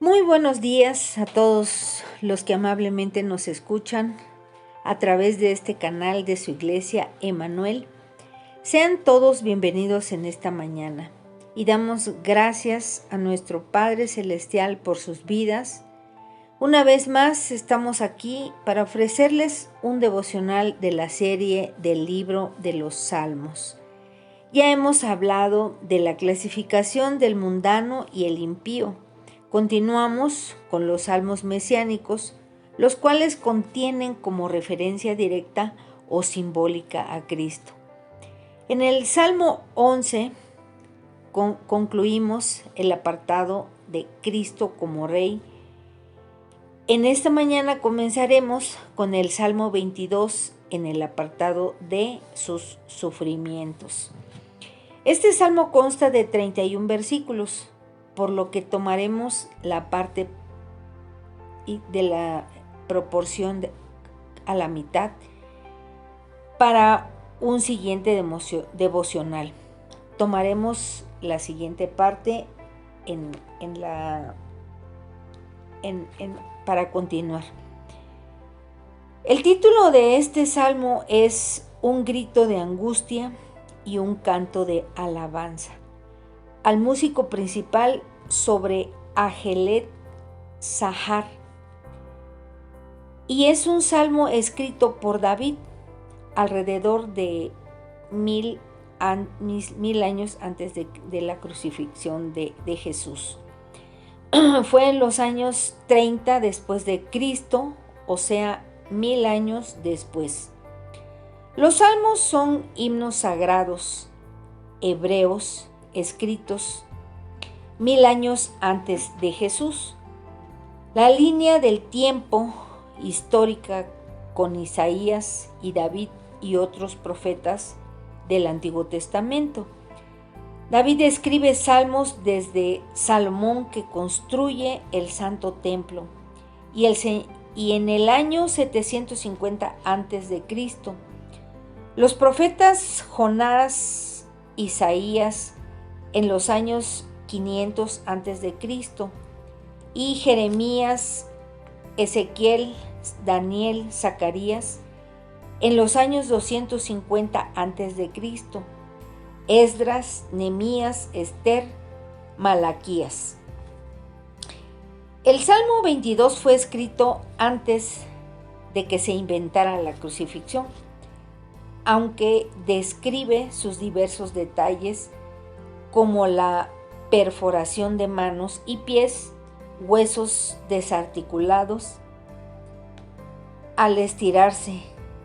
Muy buenos días a todos los que amablemente nos escuchan a través de este canal de su iglesia Emanuel. Sean todos bienvenidos en esta mañana y damos gracias a nuestro Padre Celestial por sus vidas. Una vez más estamos aquí para ofrecerles un devocional de la serie del libro de los Salmos. Ya hemos hablado de la clasificación del mundano y el impío. Continuamos con los salmos mesiánicos, los cuales contienen como referencia directa o simbólica a Cristo. En el Salmo 11 concluimos el apartado de Cristo como Rey. En esta mañana comenzaremos con el Salmo 22 en el apartado de sus sufrimientos. Este salmo consta de 31 versículos, por lo que tomaremos la parte de la proporción a la mitad para un siguiente devocional. Tomaremos la siguiente parte para continuar. El título de este salmo es Un grito de angustia y un canto de alabanza al músico principal sobre Ajelet Zahar. Y es un salmo escrito por David alrededor de 1000 años antes de la crucifixión de Jesús. Fue en los años 30 después de Cristo, o sea, 1000 años después. Los salmos son himnos sagrados hebreos escritos 1000 años antes de Jesús. La línea del tiempo histórica con Isaías y David y otros profetas del Antiguo Testamento. David escribe salmos desde Salomón, que construye el Santo Templo, y en el año 750 antes de Cristo. Los profetas Jonás, Isaías en los años 500 antes de Cristo y Jeremías, Ezequiel, Daniel, Zacarías en los años 250 antes de Cristo, Esdras, Nehemías, Esther, Malaquías. El Salmo 22 fue escrito antes de que se inventara la crucifixión, aunque describe sus diversos detalles como la perforación de manos y pies, huesos desarticulados al estirarse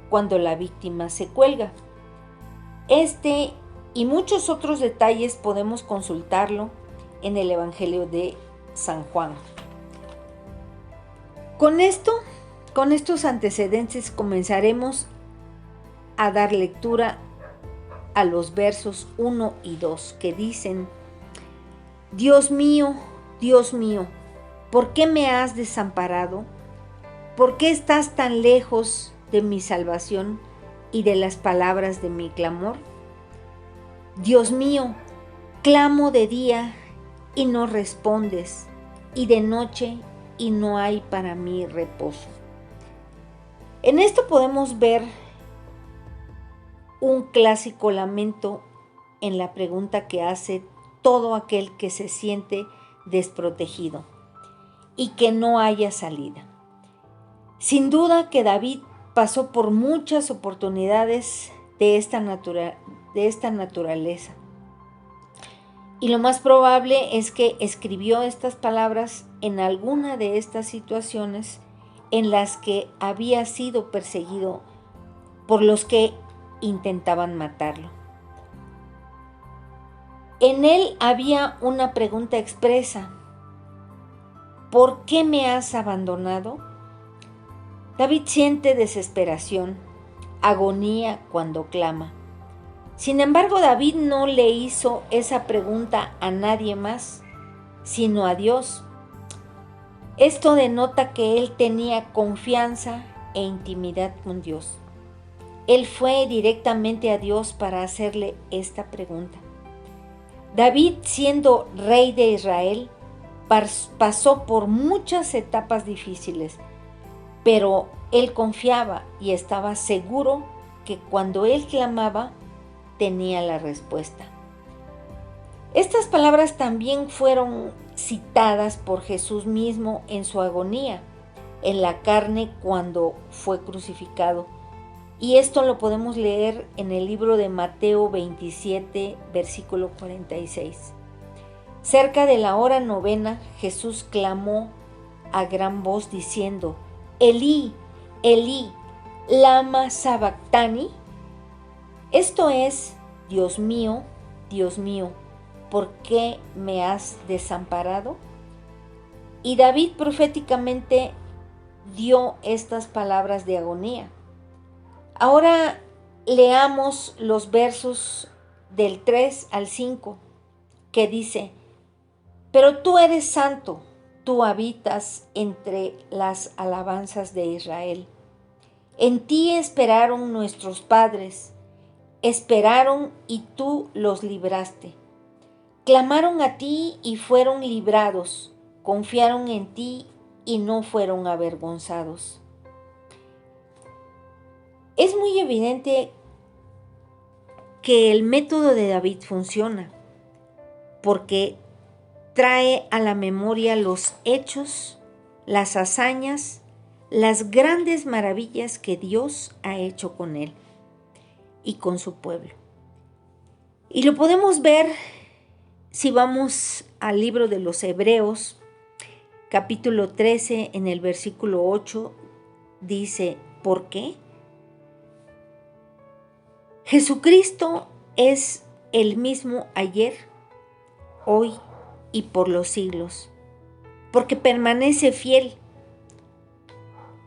cuando la víctima se cuelga. Este y muchos otros detalles podemos consultarlo en el Evangelio de San Juan. Con estos antecedentes comenzaremos a dar lectura a los versos 1 y 2 que dicen: Dios mío, ¿por qué me has desamparado? ¿Por qué estás tan lejos de mi salvación y de las palabras de mi clamor? Dios mío, clamo de día y no respondes, y de noche y no hay para mí reposo. En esto podemos ver un clásico lamento en la pregunta que hace todo aquel que se siente desprotegido y que no haya salida. Sin duda que David pasó por muchas oportunidades de esta naturaleza. Y lo más probable es que escribió estas palabras en alguna de estas situaciones en las que había sido perseguido por los que intentaban matarlo. En él había una pregunta expresa: ¿por qué me has abandonado? David siente desesperación, agonía cuando clama. Sin embargo, David no le hizo esa pregunta a nadie más, sino a Dios. Esto denota que él tenía confianza e intimidad con Dios. Él fue directamente a Dios para hacerle esta pregunta. David, siendo rey de Israel, pasó por muchas etapas difíciles, pero él confiaba y estaba seguro que cuando él clamaba, tenía la respuesta. Estas palabras también fueron citadas por Jesús mismo en su agonía, en la carne cuando fue crucificado. Y esto lo podemos leer en el libro de Mateo 27, versículo 46. Cerca de la hora novena, Jesús clamó a gran voz diciendo: Elí, Elí, lama sabactani. Esto es: Dios mío, ¿por qué me has desamparado? Y David proféticamente dio estas palabras de agonía. Ahora leamos los versos del 3 al 5, que dice: Pero tú eres santo, tú habitas entre las alabanzas de Israel. En ti esperaron nuestros padres, esperaron y tú los libraste. Clamaron a ti y fueron librados, confiaron en ti y no fueron avergonzados. Es muy evidente que el método de David funciona, porque trae a la memoria los hechos, las hazañas, las grandes maravillas que Dios ha hecho con él y con su pueblo. Y lo podemos ver si vamos al libro de los Hebreos, capítulo 13, en el versículo 8, dice: ¿por qué? Jesucristo es el mismo ayer, hoy y por los siglos, porque permanece fiel.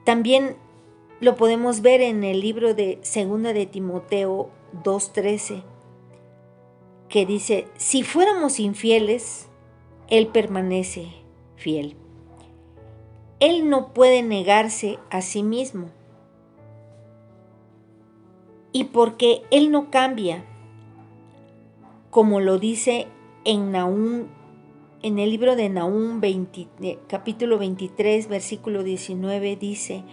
También lo podemos ver en el libro de 2 de Timoteo 2:13, que dice: si fuéramos infieles, Él permanece fiel. Él no puede negarse a sí mismo. Y porque Él no cambia, como lo dice en Nahum, en el libro de Nahum capítulo 23, versículo 19, dice: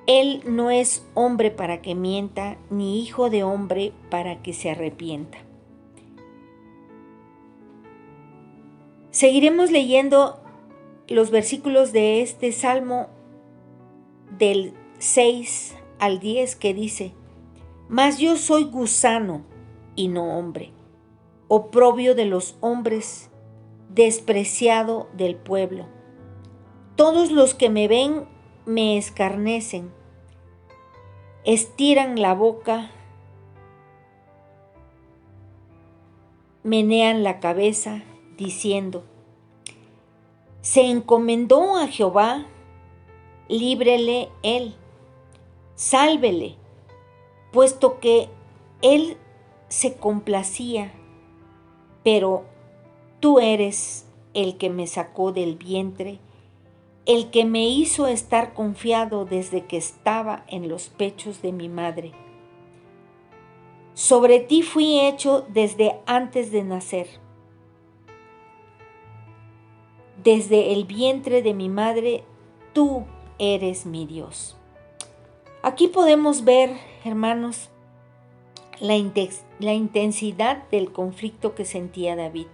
Él no es hombre para que mienta, ni hijo de hombre para que se arrepienta. Seguiremos leyendo los versículos de este salmo del 6 al 10, que dice: Mas yo soy gusano y no hombre, oprobio de los hombres, despreciado del pueblo. Todos los que me ven me escarnecen, estiran la boca, menean la cabeza, diciendo: se encomendó a Jehová, líbrele él, sálvele, puesto que él se complacía, pero tú eres el que me sacó del vientre, el que me hizo estar confiado desde que estaba en los pechos de mi madre. Sobre ti fui hecho desde antes de nacer. Desde el vientre de mi madre, tú eres mi Dios. Aquí podemos ver, hermanos, la intensidad del conflicto que sentía David,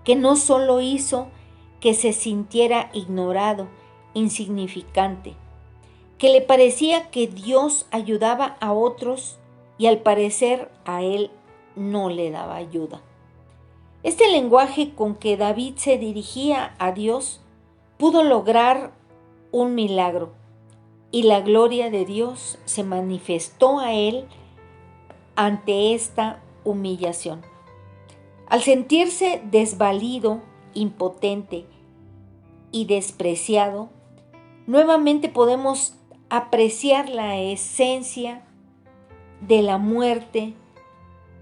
que no solo hizo que se sintiera ignorado, insignificante, que le parecía que Dios ayudaba a otros y al parecer a él no le daba ayuda. Este lenguaje con que David se dirigía a Dios pudo lograr un milagro, y la gloria de Dios se manifestó a él ante esta humillación. Al sentirse desvalido, impotente y despreciado, nuevamente podemos apreciar la esencia de la muerte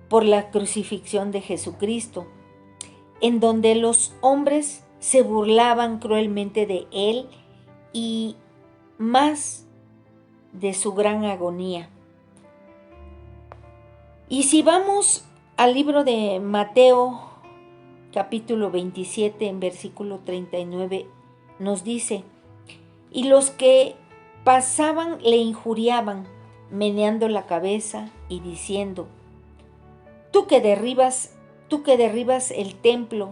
por la crucifixión de Jesucristo, en donde los hombres se burlaban cruelmente de él y más de su gran agonía. Y si vamos al libro de Mateo, capítulo 27, en versículo 39, nos dice: y los que pasaban le injuriaban, meneando la cabeza y diciendo: tú que derribas el templo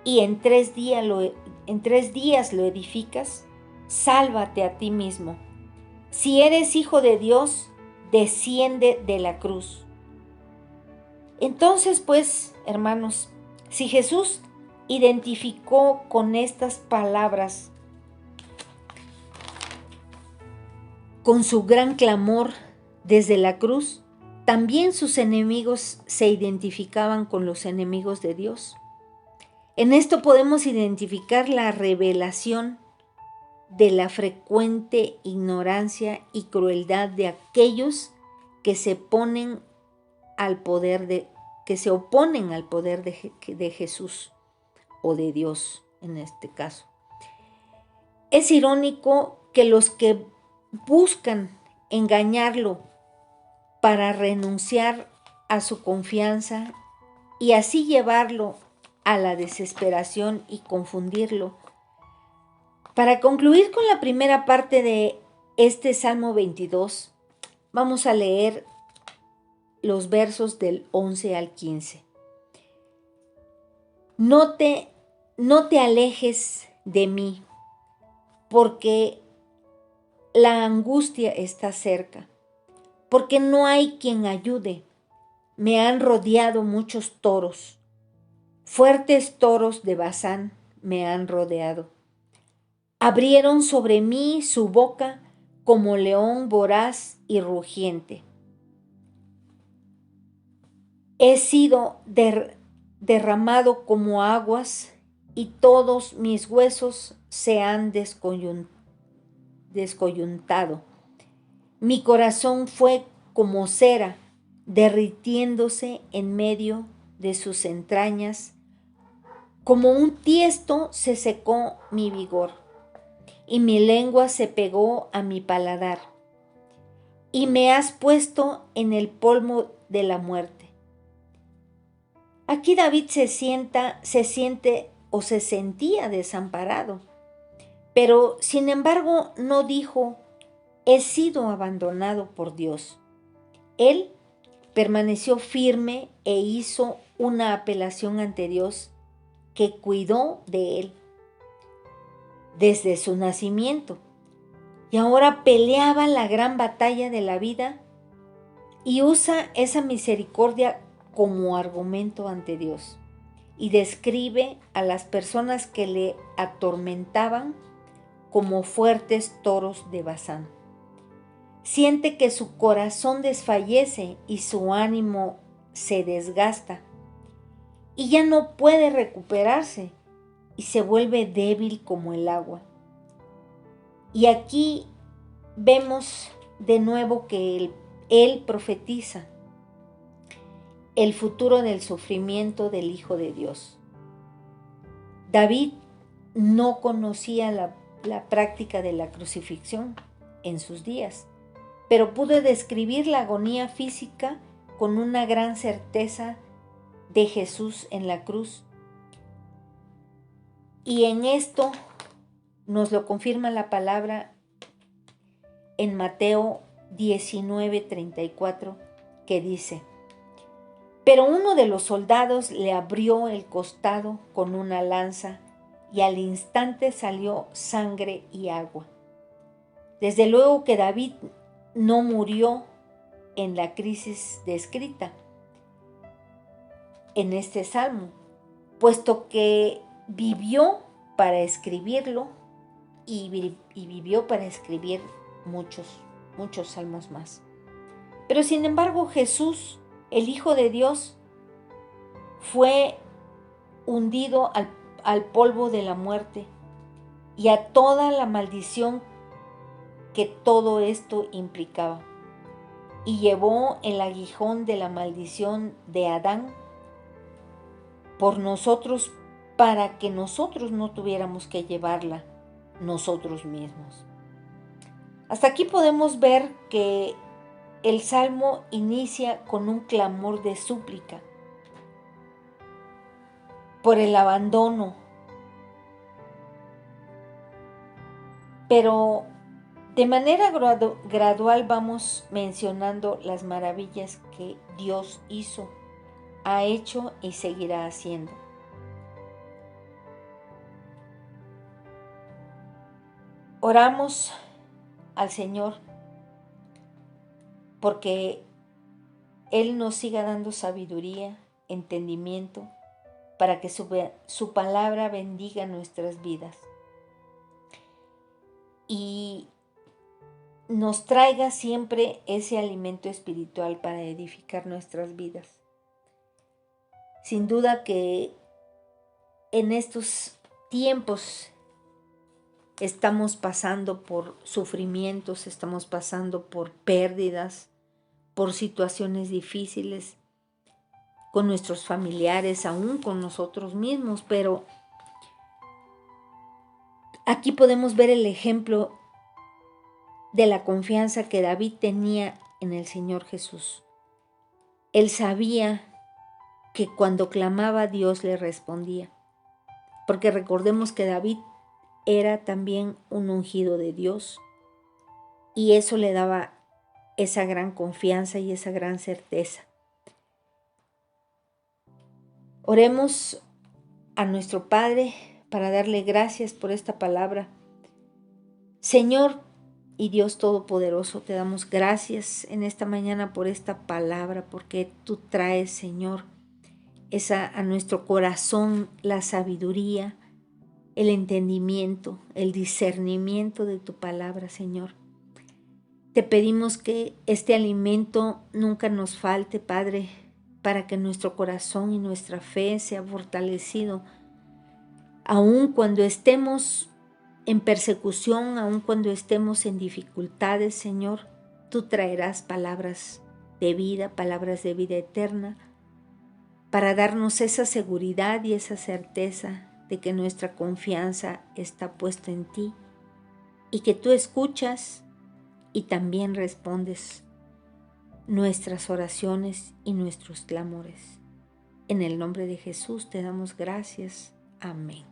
y en 3 días lo edificas, sálvate a ti mismo. Si eres hijo de Dios, desciende de la cruz. Entonces, pues, hermanos, si Jesús identificó con estas palabras, con su gran clamor desde la cruz, también sus enemigos se identificaban con los enemigos de Dios. En esto podemos identificar la revelación de la frecuente ignorancia y crueldad de aquellos que se oponen al poder de Jesús o de Dios en este caso. Es irónico que los que buscan engañarlo para renunciar a su confianza y así llevarlo a la desesperación y confundirlo. Para concluir con la primera parte de este Salmo 22, vamos a leer los versos del 11 al 15. No te alejes de mí, porque la angustia está cerca, porque no hay quien ayude. Me han rodeado muchos toros, fuertes toros de Basán me han rodeado. Abrieron sobre mí su boca como león voraz y rugiente. He sido derramado como aguas y todos mis huesos se han descoyuntado. Mi corazón fue como cera, derritiéndose en medio de sus entrañas. Como un tiesto se secó mi vigor, y mi lengua se pegó a mi paladar. Y me has puesto en el polvo de la muerte. Aquí David se sentía desamparado, pero sin embargo no dijo: he sido abandonado por Dios. Él permaneció firme e hizo una apelación ante Dios, que cuidó de él desde su nacimiento. Y ahora peleaba la gran batalla de la vida y usa esa misericordia como argumento ante Dios. Y describe a las personas que le atormentaban como fuertes toros de Basán. Siente que su corazón desfallece y su ánimo se desgasta. Y ya no puede recuperarse y se vuelve débil como el agua. Y aquí vemos de nuevo que él profetiza el futuro del sufrimiento del Hijo de Dios. David no conocía la práctica de la crucifixión en sus días, pero pudo describir la agonía física con una gran certeza de Jesús en la cruz. Y en esto nos lo confirma la palabra en Mateo 19:34, que dice: pero uno de los soldados le abrió el costado con una lanza y al instante salió sangre y agua. Desde luego que David no murió en la crisis descrita en este salmo, puesto que vivió para escribirlo y vivió para escribir muchos salmos más. Pero sin embargo, Jesús, el Hijo de Dios, fue hundido al polvo de la muerte y a toda la maldición que todo esto implicaba. Y llevó el aguijón de la maldición de Adán por nosotros, para que nosotros no tuviéramos que llevarla nosotros mismos. Hasta aquí podemos ver que el Salmo inicia con un clamor de súplica. por el abandono. Pero de manera gradual vamos mencionando las maravillas que Dios hizo, ha hecho y seguirá haciendo. Oramos al Señor porque Él nos siga dando sabiduría, entendimiento, para que su palabra bendiga nuestras vidas y nos traiga siempre ese alimento espiritual para edificar nuestras vidas. Sin duda que en estos tiempos estamos pasando por sufrimientos, estamos pasando por pérdidas, por situaciones difíciles con nuestros familiares, aún con nosotros mismos, pero aquí podemos ver el ejemplo de la confianza que David tenía en el Señor Jesús. Él sabía que cuando clamaba Dios le respondía, porque recordemos que David era también un ungido de Dios y eso le daba esa gran confianza y esa gran certeza. Oremos a nuestro Padre para darle gracias por esta palabra. Señor y Dios Todopoderoso, te damos gracias en esta mañana por esta palabra, porque tú traes, Señor, a nuestro corazón la sabiduría, el entendimiento, el discernimiento de tu palabra, Señor. Te pedimos que este alimento nunca nos falte, Padre, para que nuestro corazón y nuestra fe sea fortalecido, aun cuando estemos en persecución, aun cuando estemos en dificultades, Señor. Tú traerás palabras de vida eterna, para darnos esa seguridad y esa certeza de que nuestra confianza está puesta en ti y que tú escuchas y también respondes nuestras oraciones y nuestros clamores. En el nombre de Jesús te damos gracias. Amén.